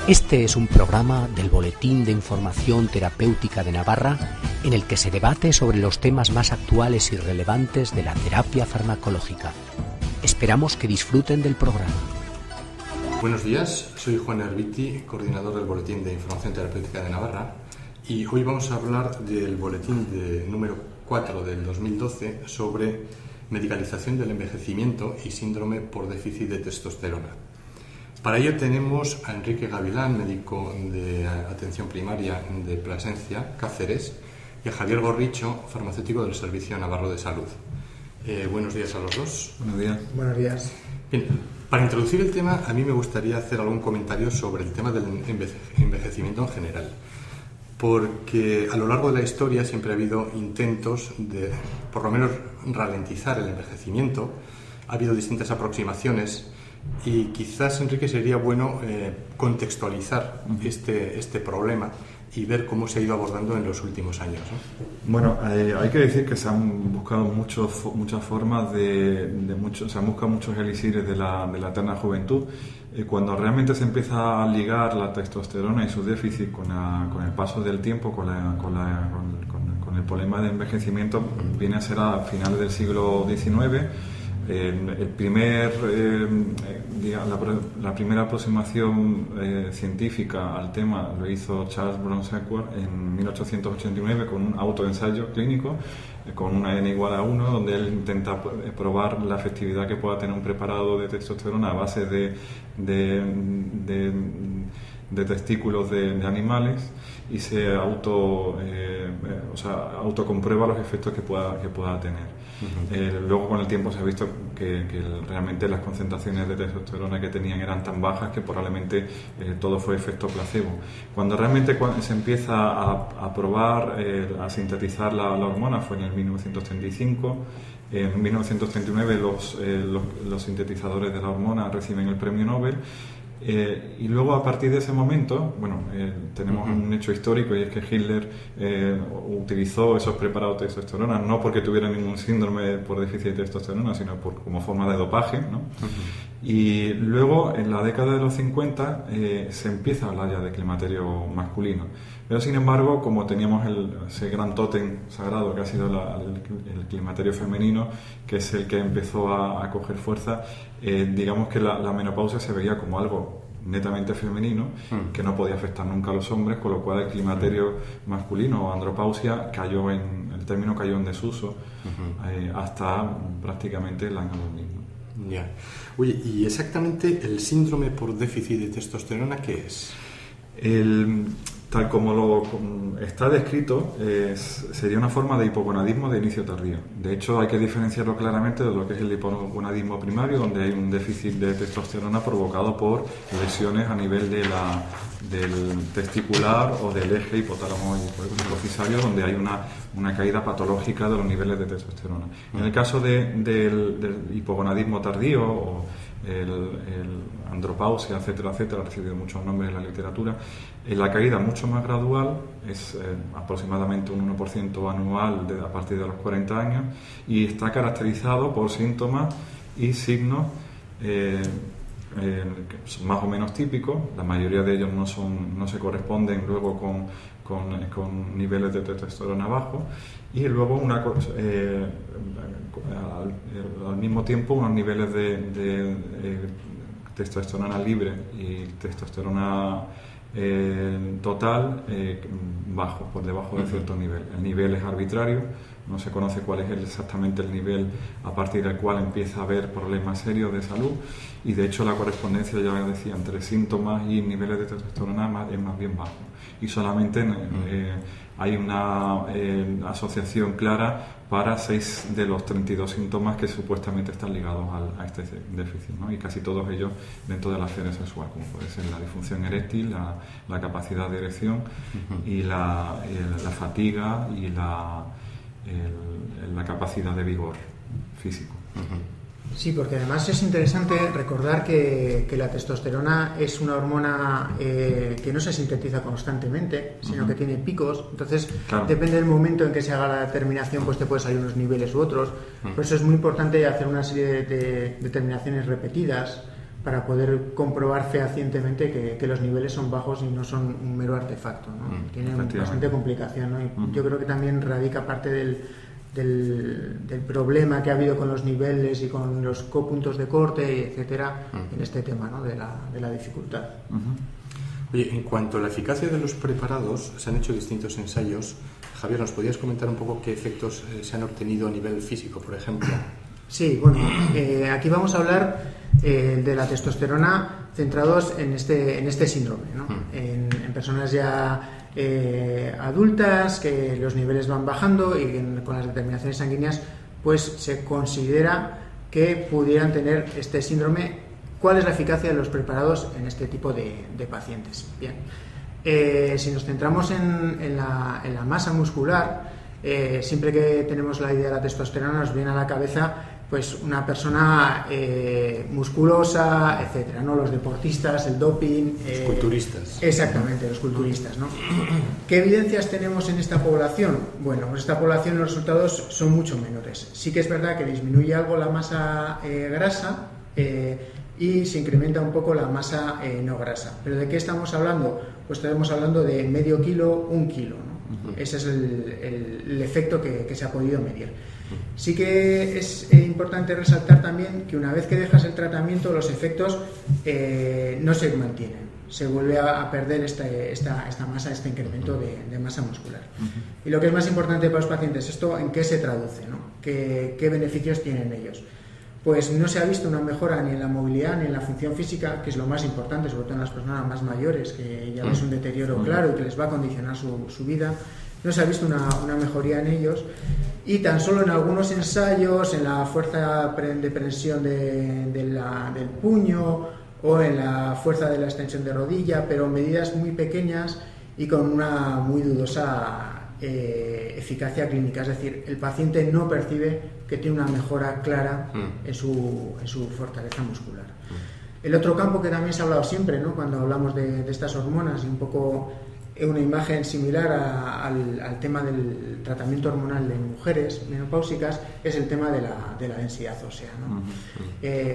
Este es un programa del Boletín de Información Terapéutica de Navarra en el que se debate sobre los temas más actuales y relevantes de la terapia farmacológica. Esperamos que disfruten del programa. Buenos días, soy Juan Herbiti, coordinador del Boletín de Información Terapéutica de Navarra, y hoy vamos a hablar del boletín número 4 del 2012 sobre medicalización del envejecimiento y síndrome por déficit de testosterona. Para ello tenemos a Enrique Gavilán, médico de atención primaria de Plasencia, Cáceres, y a Javier Gorricho, farmacéutico del Servicio Navarro de Salud. Buenos días a los dos. Buenos días. Buenos días. Bien, para introducir el tema, a mí me gustaría hacer algún comentario sobre el tema del envejecimiento en general, porque a lo largo de la historia siempre ha habido intentos de, por lo menos, ralentizar el envejecimiento. Ha habido distintas aproximaciones y quizás, Enrique, sería bueno contextualizar este problema y ver cómo se ha ido abordando en los últimos años, ¿no? Bueno, hay que decir que se han buscado muchas formas se han buscado muchos elixires de la eterna juventud. Cuando realmente se empieza a ligar la testosterona y su déficit con el paso del tiempo, con el problema de envejecimiento, viene a ser a finales del siglo XIX. La primera aproximación científica al tema lo hizo Charles Brown-Sequard en 1889 con un autoensayo clínico con una N igual a 1, donde él intenta probar la efectividad que pueda tener un preparado de testosterona a base de testículos de animales, y se autocomprueba los efectos que pueda tener. Uh-huh. Luego, con el tiempo, se ha visto que realmente las concentraciones de testosterona que tenían eran tan bajas que probablemente todo fue efecto placebo. Cuando realmente se empieza a probar, a sintetizar la hormona, fue en el 1935. En 1939 los sintetizadores de la hormona reciben el premio Nobel. Y luego, a partir de ese momento, tenemos un hecho histórico, y es que Hitler utilizó esos preparados de testosterona no porque tuviera ningún síndrome por déficit de testosterona, sino como forma de dopaje, ¿no? Y luego, en la década de los 50, se empieza a hablar ya de climaterio masculino. Pero, sin embargo, como teníamos ese gran tótem sagrado que ha sido el climaterio femenino, que es el que empezó a coger fuerza, digamos que la menopausia se veía como algo netamente femenino, que no podía afectar nunca a los hombres, con lo cual el climaterio masculino o andropausia el término cayó en desuso hasta prácticamente el año 2000. Ya. Oye, ¿y exactamente el síndrome por déficit de testosterona qué es? Tal como está descrito, sería una forma de hipogonadismo de inicio tardío. De hecho, hay que diferenciarlo claramente de lo que es el hipogonadismo primario, donde hay un déficit de testosterona provocado por lesiones a nivel del testicular o del eje hipotálamo hipofisario, donde hay una caída patológica de los niveles de testosterona. En el caso del hipogonadismo tardío o el andropausia, etcétera, ha recibido muchos nombres en la literatura. La caída mucho más gradual es aproximadamente un 1% anual a partir de los 40 años, y está caracterizado por síntomas y signos que son más o menos típicos. La mayoría de ellos no se corresponden luego con niveles de testosterona bajos, y luego al mismo tiempo unos niveles de testosterona libre y testosterona total bajo, por debajo de cierto nivel. El nivel es arbitrario, no se conoce cuál es exactamente el nivel a partir del cual empieza a haber problemas serios de salud, y de hecho la correspondencia, ya decía, entre síntomas y niveles de testosterona es más bien bajo, y solamente hay una asociación clara para 6 de los 32 síntomas que supuestamente están ligados a este déficit, ¿no? Y casi todos ellos dentro de la esfera sexual, como puede ser la disfunción eréctil, la capacidad de erección y la fatiga y la capacidad de vigor físico. Sí, porque además es interesante recordar que la testosterona es una hormona que no se sintetiza constantemente, sino que tiene picos. Entonces, claro, depende del momento en que se haga la determinación, pues te puede salir unos niveles u otros. Por eso es muy importante hacer una serie de determinaciones repetidas para poder comprobar fehacientemente que los niveles son bajos y no son un mero artefacto, ¿no? Tienen bastante complicación, ¿no? Y yo creo que también radica parte del problema que ha habido con los niveles y con los puntos de corte, etcétera, en este tema, ¿no? de la dificultad. Oye, en cuanto a la eficacia de los preparados, se han hecho distintos ensayos. Javier, ¿nos podías comentar un poco qué efectos se han obtenido a nivel físico, por ejemplo? Sí, bueno, aquí vamos a hablar de la testosterona centrados en este síndrome, ¿no? En personas ya adultas, que los niveles van bajando y con las determinaciones sanguíneas pues se considera que pudieran tener este síndrome. ¿Cuál es la eficacia de los preparados en este tipo de pacientes? Bien, si nos centramos en la masa muscular, siempre que tenemos la idea de la testosterona nos viene a la cabeza pues una persona musculosa, etcétera, ¿no? Los deportistas, el doping, los culturistas. Exactamente, los culturistas, ¿no? ¿Qué evidencias tenemos en esta población? Bueno, pues esta población los resultados son mucho menores. Sí que es verdad que disminuye algo la masa grasa y se incrementa un poco la masa no grasa. ¿Pero de qué estamos hablando? Pues estamos hablando de medio kilo, 1 kilo, ¿no? Ese es el efecto que se ha podido medir. Sí que es importante resaltar también que una vez que dejas el tratamiento los efectos no se mantienen, se vuelve a perder esta masa, este incremento de masa muscular. Y lo que es más importante para los pacientes, ¿esto en qué se traduce, ¿no? ¿Qué beneficios tienen ellos? Pues no se ha visto una mejora ni en la movilidad ni en la función física, que es lo más importante, sobre todo en las personas más mayores, que ya ves un deterioro claro y que les va a condicionar su vida. No se ha visto una mejoría en ellos, y tan solo en algunos ensayos, en la fuerza de prensión del puño o en la fuerza de la extensión de rodilla, pero medidas muy pequeñas y con una muy dudosa eficacia clínica. Es decir, el paciente no percibe que tiene una mejora clara en su fortaleza muscular. El otro campo que también se ha hablado siempre, ¿no? Cuando hablamos de estas hormonas, y un poco una imagen similar al tema del tratamiento hormonal en mujeres menopáusicas, es el tema de la densidad ósea, ¿no?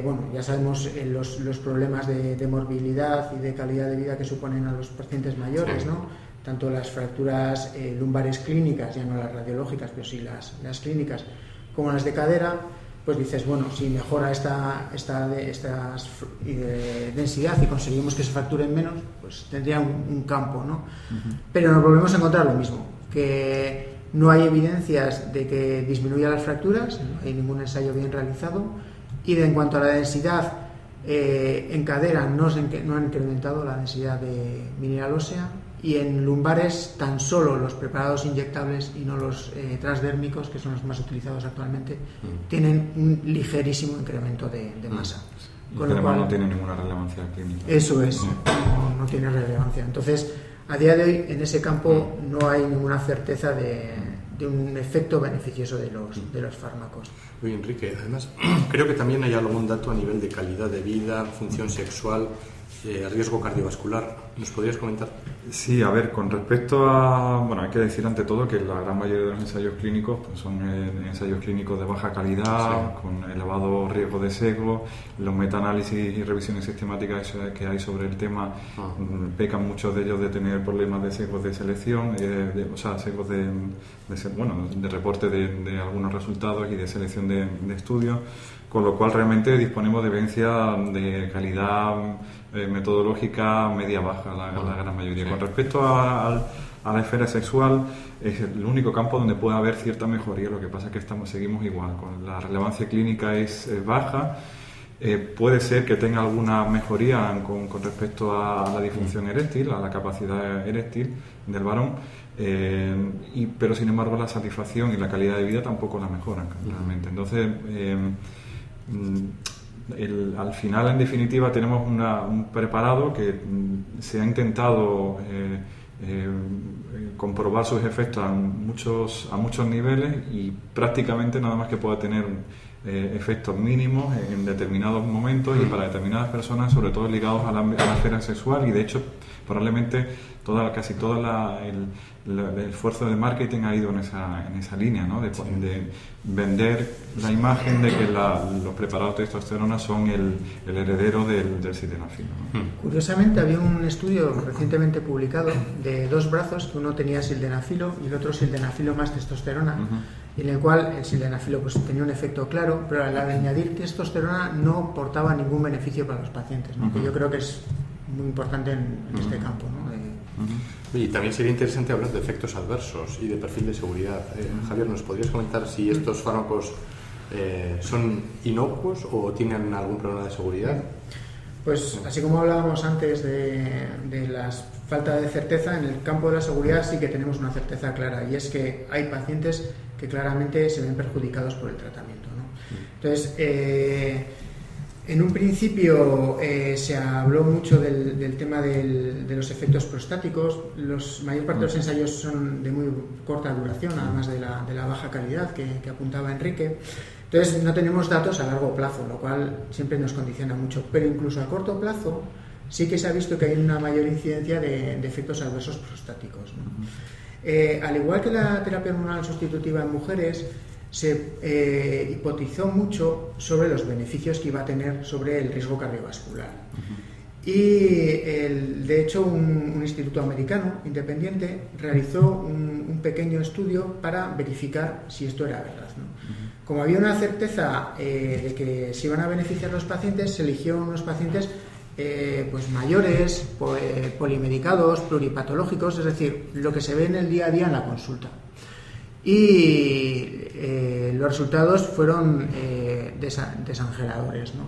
Bueno, ya sabemos los problemas de morbilidad y de calidad de vida que suponen a los pacientes mayores, ¿no? Tanto las fracturas lumbares clínicas, ya no las radiológicas, pero sí las clínicas, como las de cadera. Pues dices, bueno, si mejora esta densidad y conseguimos que se fracturen menos, pues tendría un campo, ¿no? Pero nos volvemos a encontrar lo mismo, que no hay evidencias de que disminuya las fracturas, no hay ningún ensayo bien realizado, y en cuanto a la densidad, en cadera no han incrementado la densidad de mineral ósea, y en lumbares tan solo los preparados inyectables y no los transdérmicos, que son los más utilizados actualmente, tienen un ligerísimo incremento de masa. Con lo cual no tiene ninguna relevancia clínica. Eso es, no tiene relevancia. Entonces, a día de hoy, en ese campo no hay ninguna certeza de un efecto beneficioso de los fármacos. Oye, Enrique, además, creo que también hay algún dato a nivel de calidad de vida, función sexual, riesgo cardiovascular. ¿Nos podrías comentar? Sí, a ver, con respecto a... Bueno, hay que decir ante todo que la gran mayoría de los ensayos clínicos pues son ensayos clínicos de baja calidad, con elevado riesgo de sesgo. Los metaanálisis y revisiones sistemáticas que hay sobre el tema pecan muchos de ellos de tener problemas de sesgos de selección, sesgos de reporte de algunos resultados y de selección de estudios, con lo cual realmente disponemos de evidencia de calidad metodológica media-baja, la gran mayoría. Con respecto a la esfera sexual, es el único campo donde puede haber cierta mejoría. Lo que pasa es que seguimos igual, con la relevancia clínica es baja. Puede ser que tenga alguna mejoría con respecto a la disfunción eréctil, a la capacidad eréctil del varón, pero sin embargo la satisfacción y la calidad de vida tampoco la mejoran realmente. Entonces, al final, en definitiva, tenemos un preparado que se ha intentado comprobar sus efectos a muchos niveles, y prácticamente nada más que pueda tener efectos mínimos en determinados momentos y para determinadas personas, sobre todo ligados a la esfera sexual, y de hecho probablemente casi todo el esfuerzo de marketing ha ido en esa línea, ¿no? De vender la imagen de que los preparados de testosterona son el heredero del sildenafilo, ¿no? Curiosamente, había un estudio recientemente publicado de 2 brazos, que uno tenía sildenafilo y el otro sildenafilo más testosterona, en el cual el sildenafilo pues tenía un efecto claro, pero al añadir testosterona no portaba ningún beneficio para los pacientes, ¿no? Que yo creo que es muy importante en este campo, ¿no? Y también sería interesante hablar de efectos adversos y de perfil de seguridad. Javier, ¿nos podrías comentar si estos fármacos son inocuos o tienen algún problema de seguridad? Pues así como hablábamos antes de la falta de certeza, en el campo de la seguridad sí que tenemos una certeza clara, y es que hay pacientes que claramente se ven perjudicados por el tratamiento, ¿no? Entonces, en un principio se habló mucho del tema de los efectos prostáticos. Mayor parte de los ensayos son de muy corta duración, además de la baja calidad que apuntaba Enrique. Entonces no tenemos datos a largo plazo, lo cual siempre nos condiciona mucho. Pero incluso a corto plazo sí que se ha visto que hay una mayor incidencia de efectos adversos prostáticos, ¿no? Al igual que la terapia hormonal sustitutiva en mujeres, se hipotizó mucho sobre los beneficios que iba a tener sobre el riesgo cardiovascular. Y de hecho un instituto americano independiente realizó un pequeño estudio para verificar si esto era verdad, ¿no? Como había una certeza de que se iban a beneficiar los pacientes, se eligieron unos pacientes pues mayores, polimedicados, pluripatológicos, es decir, lo que se ve en el día a día en la consulta. Y los resultados fueron desangeladores, ¿no?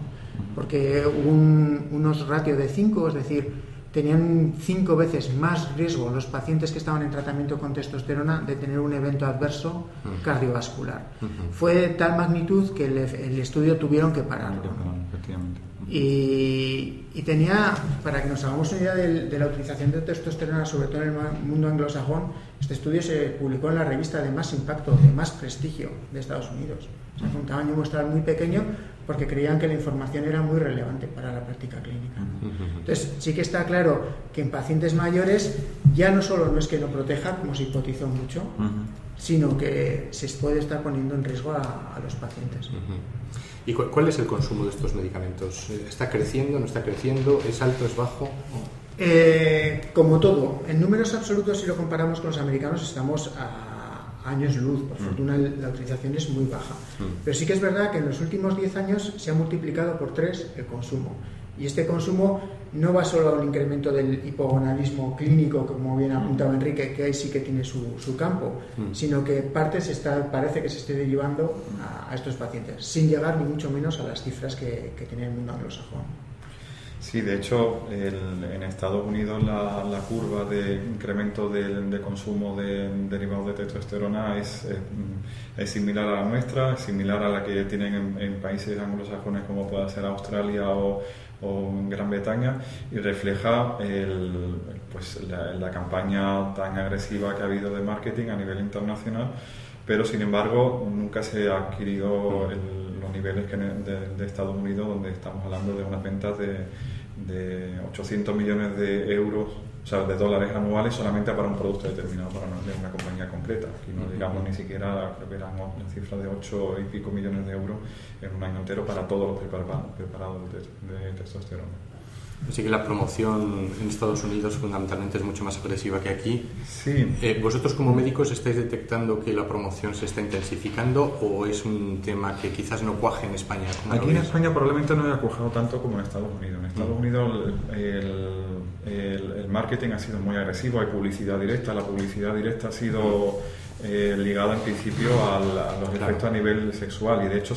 Porque hubo unos ratios de 5, es decir, tenían 5 veces más riesgo los pacientes que estaban en tratamiento con testosterona de tener un evento adverso cardiovascular. Fue de tal magnitud que el estudio tuvieron que pararlo, ¿no? Y tenía, para que nos hagamos una idea de la utilización de testosterona, sobre todo en el mundo anglosajón, este estudio se publicó en la revista de más impacto, de más prestigio de Estados Unidos. O sea, fue un tamaño muestral muy pequeño porque creían que la información era muy relevante para la práctica clínica. Entonces, sí que está claro que en pacientes mayores ya no solo no es que no proteja, como se hipotizó mucho, sino que se puede estar poniendo en riesgo a los pacientes. ¿Y cuál es el consumo de estos medicamentos? ¿Está creciendo, no está creciendo? ¿Es alto, es bajo? Como todo, en números absolutos, si lo comparamos con los americanos, estamos a años luz. Por fortuna la utilización es muy baja. Pero sí que es verdad que en los últimos 10 años se ha multiplicado por 3 el consumo. Y este consumo no va solo a un incremento del hipogonadismo clínico, como bien ha apuntado Enrique, que ahí sí que tiene su campo, sino que parece que se esté derivando a estos pacientes, sin llegar ni mucho menos a las cifras que tiene el mundo anglosajón. Sí, de hecho, en Estados Unidos la curva de incremento de consumo de derivados de testosterona es similar a la nuestra, es similar a la que tienen en países anglosajones como pueda ser Australia o en Gran Bretaña, y refleja la campaña tan agresiva que ha habido de marketing a nivel internacional, pero sin embargo nunca se ha adquirido los niveles de Estados Unidos, donde estamos hablando de unas ventas de 800 millones de euros, o sea, de dólares anuales solamente para un producto determinado, para una compañía concreta. Aquí no llegamos ni siquiera, creo que eran la cifra de 8 y pico millones de euros en un año entero para todos los preparados de testosterona. Así que la promoción en Estados Unidos fundamentalmente es mucho más agresiva que aquí. Sí. ¿Vosotros como médicos estáis detectando que la promoción se está intensificando o es un tema que quizás no cuaje en España? Aquí en España probablemente no haya cuajado tanto como en Estados Unidos. En Estados Unidos el marketing ha sido muy agresivo, hay publicidad directa. La publicidad directa ha sido ligada en principio a los efectos a nivel sexual, y de hecho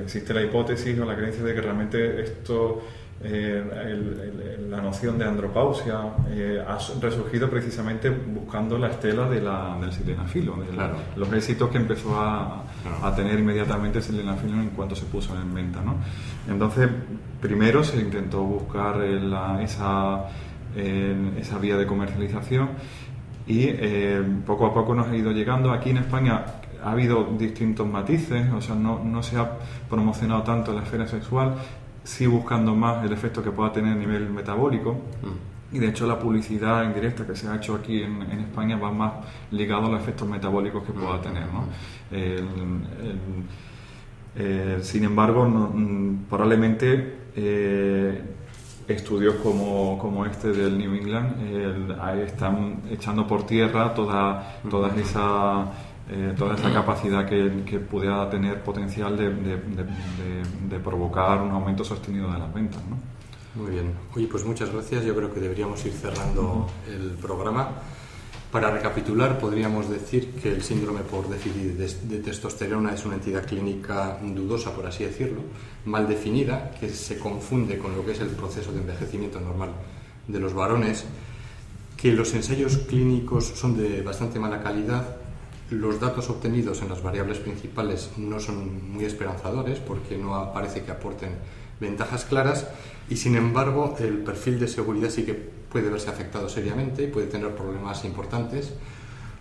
existe la hipótesis o la creencia de que realmente esto, la noción de andropausia ha resurgido precisamente buscando la estela del sildenafilo, los éxitos que empezó a tener inmediatamente el sildenafilo en cuanto se puso en venta, ¿no? Entonces, primero se intentó buscar esa vía de comercialización, y poco a poco nos ha ido llegando. Aquí en España ha habido distintos matices, o sea, no se ha promocionado tanto la esfera sexual. sí buscando más el efecto que pueda tener a nivel metabólico. Y de hecho la publicidad indirecta que se ha hecho aquí en España va más ligado a los efectos metabólicos que pueda tener, ¿no? Sin embargo, probablemente estudios como este del New England están echando por tierra toda esa capacidad que pudiera tener potencial de provocar un aumento sostenido de las ventas, ¿no? Muy bien. Oye, pues muchas gracias. Yo creo que deberíamos ir cerrando el programa. Para recapitular, podríamos decir que el síndrome por déficit de testosterona es una entidad clínica dudosa, por así decirlo, mal definida, que se confunde con lo que es el proceso de envejecimiento normal de los varones, que los ensayos clínicos son de bastante mala calidad. Los datos obtenidos en las variables principales no son muy esperanzadores porque no parece que aporten ventajas claras y, sin embargo, el perfil de seguridad sí que puede verse afectado seriamente y puede tener problemas importantes,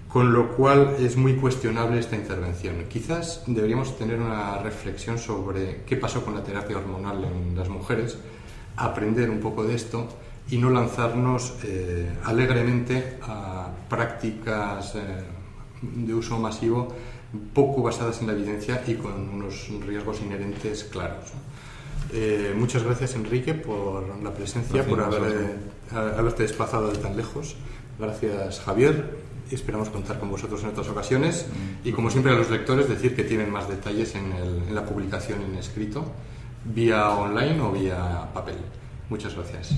con lo cual es muy cuestionable esta intervención. Quizás deberíamos tener una reflexión sobre qué pasó con la terapia hormonal en las mujeres, aprender un poco de esto y no lanzarnos alegremente a prácticas de uso masivo poco basadas en la evidencia y con unos riesgos inherentes claros. Muchas gracias, Enrique, por la presencia, por haberte desplazado de tan lejos. Gracias, Javier. Esperamos contar con vosotros en otras ocasiones. Y como siempre, a los lectores decir que tienen más detalles en la publicación en escrito, vía online o vía papel. Muchas gracias.